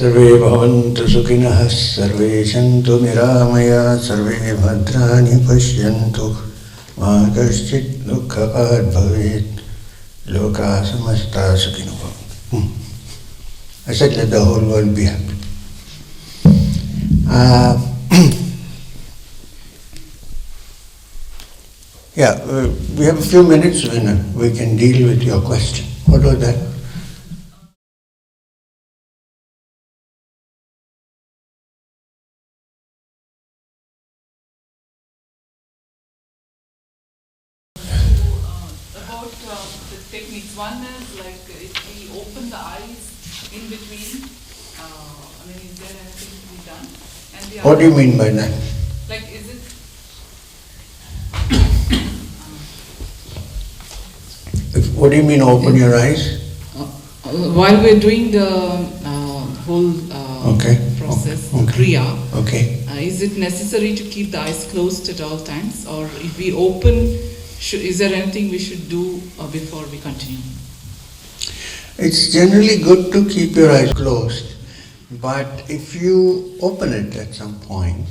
Sarve bhavantu sukhinah, sarve shantu niramaya, sarve bhadrani pashyantu, ma kaschit dukkhapat bhavet, loka samasta sukhino bhavantu. I said let the whole world be happy. We have a few minutes when we can deal with your question. What was that? About the techniques. One is like if we open the eyes in between, is there anything to be done? And the What do you mean by that? Like, is it? What do you mean open your eyes? While we're doing the whole process, Kriya, is it necessary to keep the eyes closed at all times? Or if we open, is there anything we should do before we continue? It's generally good to keep your eyes closed, but if you open it at some point,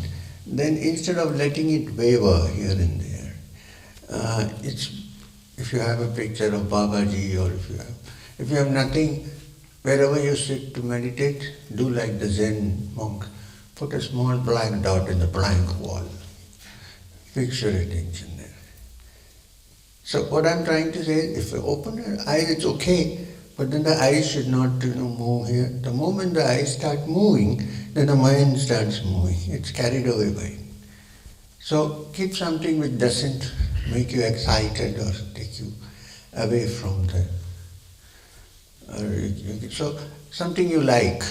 then instead of letting it waver here and there, if you have a picture of Babaji or if you have nothing, wherever you sit to meditate, do like the Zen monk. Put a small black dot in the blank wall. Fix your attention there. So what I'm trying to say is, if you open your eyes, it's okay, but then the eyes should not move here. The moment the eyes start moving, then the mind starts moving. It's carried away by it. So keep something which doesn't make you excited or take you away from the... So something you like.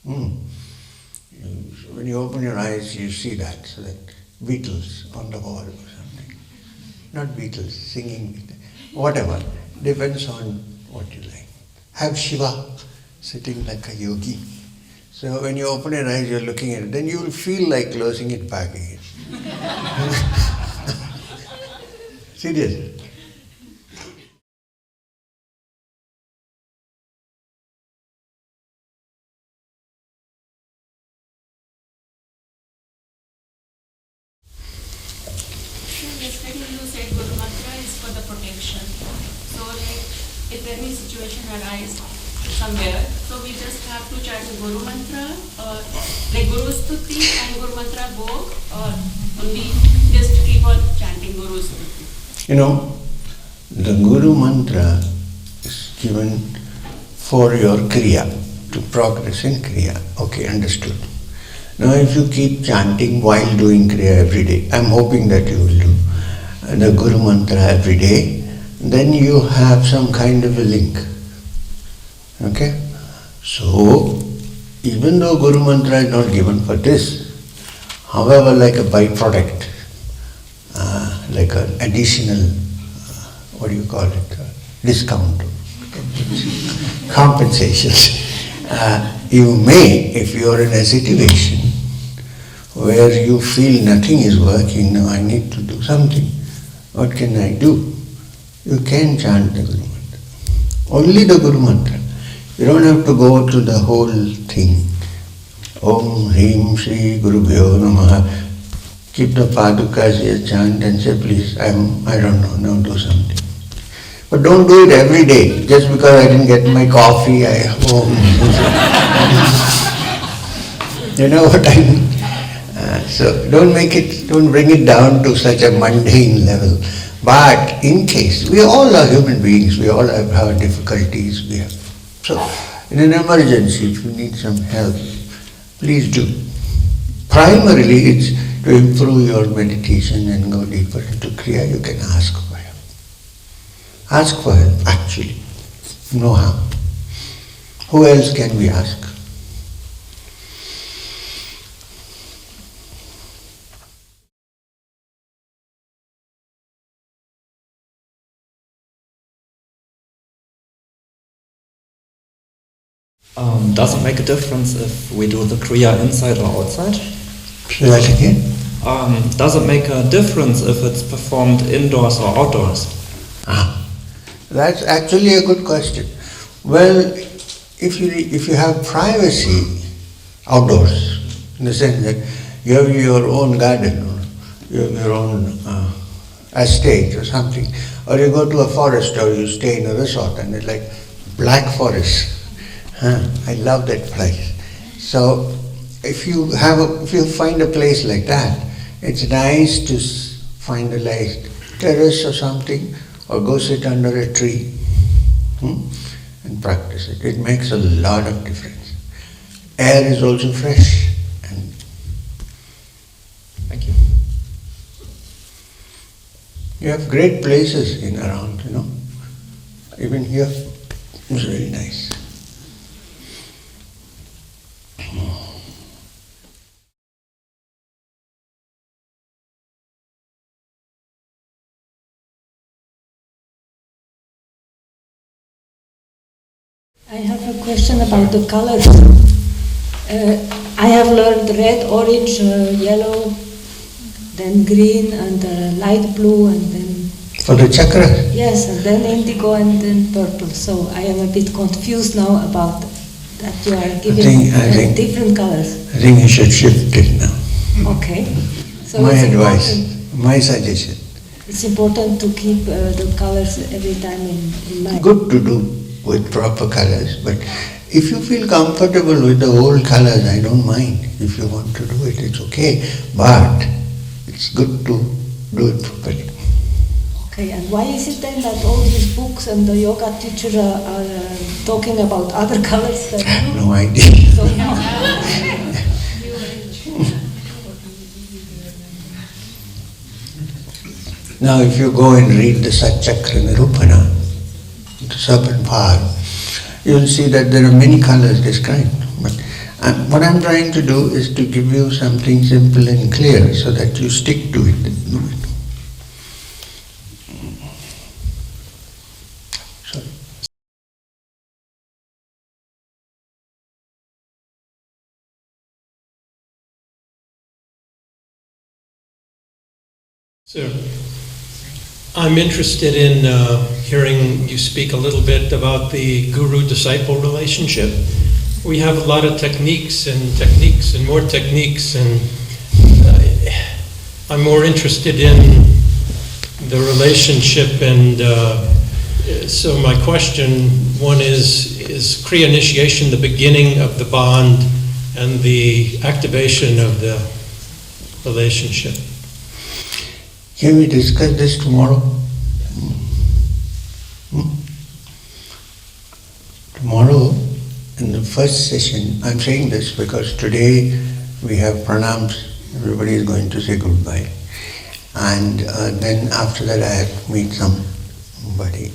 When you open your eyes, you see that. So that Beatles on the wall or something. Not Beatles, singing, whatever. Depends on what you like. Have Shiva sitting like a yogi. So when you open your eyes, you're looking at it, then you will feel like closing it back again. Serious. Yesterday you said Guru Mantra is for the protection. So if any situation arises somewhere, so we just have to chant Guru Mantra, or Guru Stuti and Guru Mantra both, or only just keep on chanting Guru Stuti? The Guru Mantra is given for your Kriya, to progress in Kriya. Okay, understood. Now if you keep chanting while doing Kriya every day, I'm hoping that you will do the Guru Mantra every day, then you have some kind of a link. Okay? So, even though Guru Mantra is not given for this, however, like a byproduct, like an additional, discount, compensation, you may, if you are in a situation where you feel nothing is working, now I need to do something. What can I do? You can chant the Guru Mantra. Only the Guru Mantra. You don't have to go to the whole thing. Om Hrim Shri Gurubhyo Namaha. Keep the padukas here, chant and say, please, I don't know, now do something. But don't do it every day. Just because I didn't get my coffee, you know what I mean? So don't bring it down to such a mundane level. But in case, we all are human beings, we all have our difficulties. So in an emergency, if you need some help, please do. Primarily, it's to improve your meditation and go deeper into Kriya, you can ask for help. Ask for help, actually. No harm. Who else can we ask? Does it make a difference if we do the Kriya inside or outside? Say that again. Does it make a difference if it's performed indoors or outdoors? That's actually a good question. Well, if you have privacy outdoors, in the sense that you have your own garden, or you have your own estate or something, or you go to a forest or you stay in a resort and it's like black forest. I love that place. So if you find a place like that, it's nice to find a terrace or something, or go sit under a tree and practice it. It makes a lot of difference. Air is also fresh. And thank you. You have great places in around, Even here, it's very nice. I have a question about the colors. I have learned red, orange, yellow, then green, and light blue, and then... For the chakras? Yes, and then indigo, and then purple. So I am a bit confused now about that you are giving different colors. I think you should shift it now. Okay. So my advice, my suggestion. It's important to keep the colors every time in mind. Good to do with proper colors, but if you feel comfortable with the whole colors, I don't mind. If you want to do it, it's okay. But it's good to do it properly. Okay, and why is it then that all these books and the yoga teachers are talking about other colors than I have you? no idea. So, Now if you go and read the Satchakra Nirupana, the serpent path, you will see that there are many colors described. But what I'm trying to do is to give you something simple and clear so that you stick to it and do it. Sorry. Sir, I'm interested in hearing you speak a little bit about the guru-disciple relationship. We have a lot of techniques and more techniques, and I'm more interested in the relationship. And so my question, one is Kriya initiation the beginning of the bond and the activation of the relationship? Can we discuss this tomorrow? Tomorrow, in the first session, I'm saying this because today we have pranams, everybody is going to say goodbye. And then after that I have to meet somebody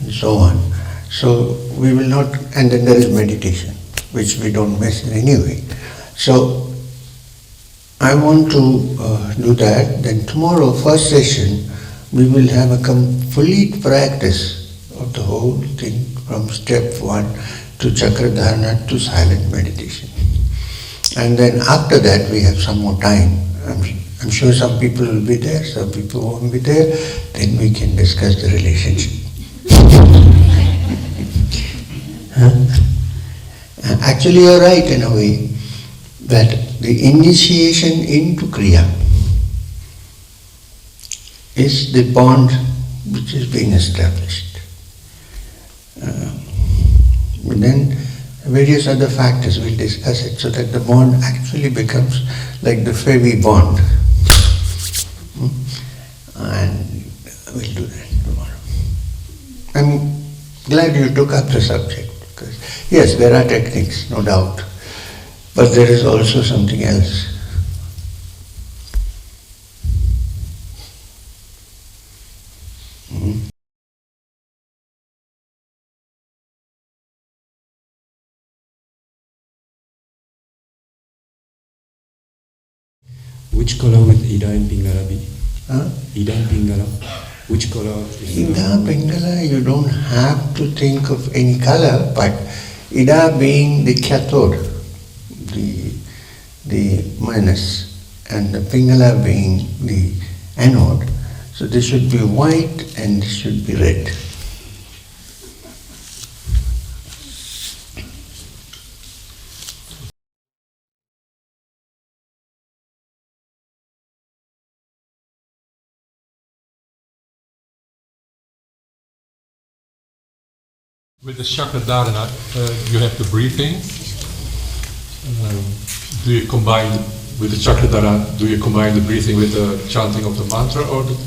and so on. So we will not, and then there is meditation, which we don't miss in any way. So I want to do that. Then tomorrow, first session, we will have a complete practice of the whole thing from step 1 to Chakradharana to silent meditation. And then after that, we have some more time. I'm sure some people will be there, some people won't be there. Then we can discuss the relationship. Actually, you're right in a way that the initiation into Kriya is the bond which is being established. Then various other factors, we'll discuss it, so that the bond actually becomes like the Fevi bond. And we'll do that tomorrow. I'm glad you took up the subject, because yes, there are techniques, no doubt. But there is also something else. Which color would Ida and Pingala be? Huh? Ida and Pingala. Which color? Ida, Pingala, you don't have to think of any color, but Ida being the cathode, the minus, and the Pingala being the anode. So this should be white and this should be red. With the chakra dharana, you have the breathing. Do you combine with the chakra dharana? Do you combine the breathing with the chanting of the mantra, or the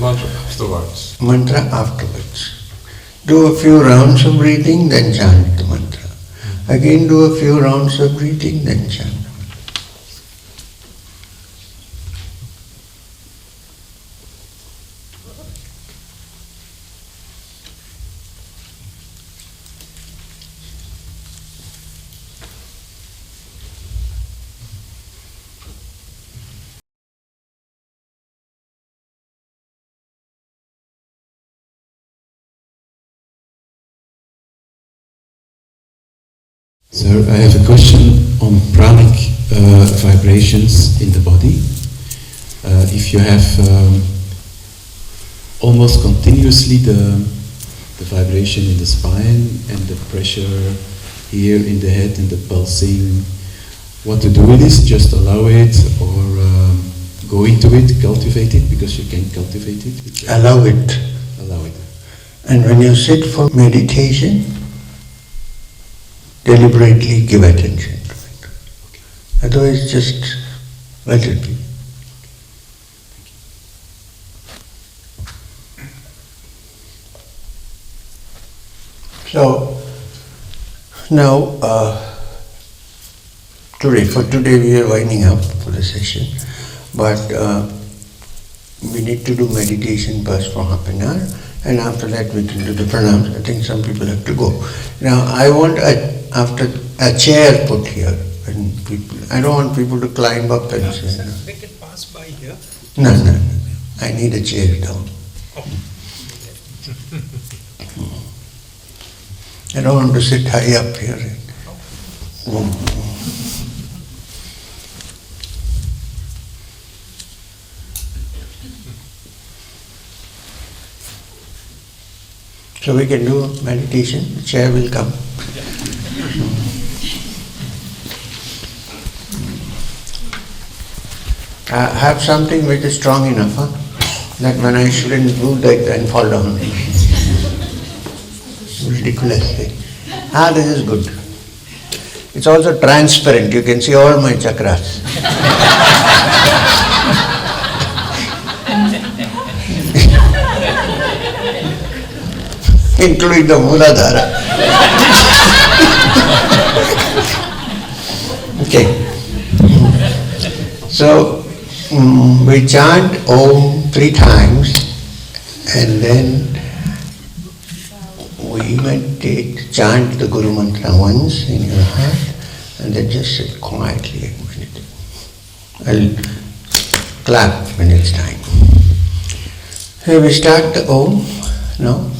mantra afterwards? Mantra afterwards. Do a few rounds of breathing, then chant the mantra. Again, do a few rounds of breathing, then chant. Sir, I have a question on pranic vibrations in the body. If you have almost continuously the vibration in the spine and the pressure here in the head and the pulsing, what to do with this? Just allow it, or go into it, cultivate it, because you can cultivate it? Allow it. Allow it. And when you sit for meditation, deliberately give attention to it. Otherwise, just let it be. So, now, today we are winding up for the session, but we need to do meditation first for half an hour, and after that we can do the pranams. I think some people have to go. Now, I want a chair put here. I don't want people to climb up and say, no. They can pass by here. No. I need a chair down. I don't want to sit high up here. So we can do meditation. The chair will come. Have something which is strong enough, that when I shouldn't do that and fall down. Ridiculous thing. This is good. It's also transparent. You can see all my chakras. Including the Mooladhara. Okay. So, we chant Om 3 times, and then we meditate, chant the Guru Mantra once in your heart, and then just sit quietly and meditate. I'll clap when it's time. So we start the Om now.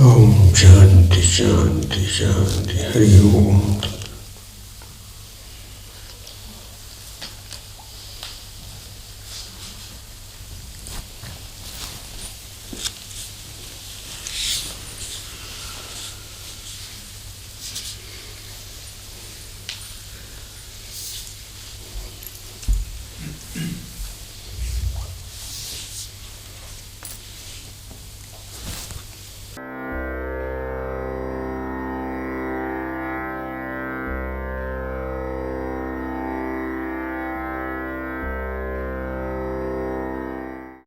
Om Shanti Shanti Shanti Hari Om.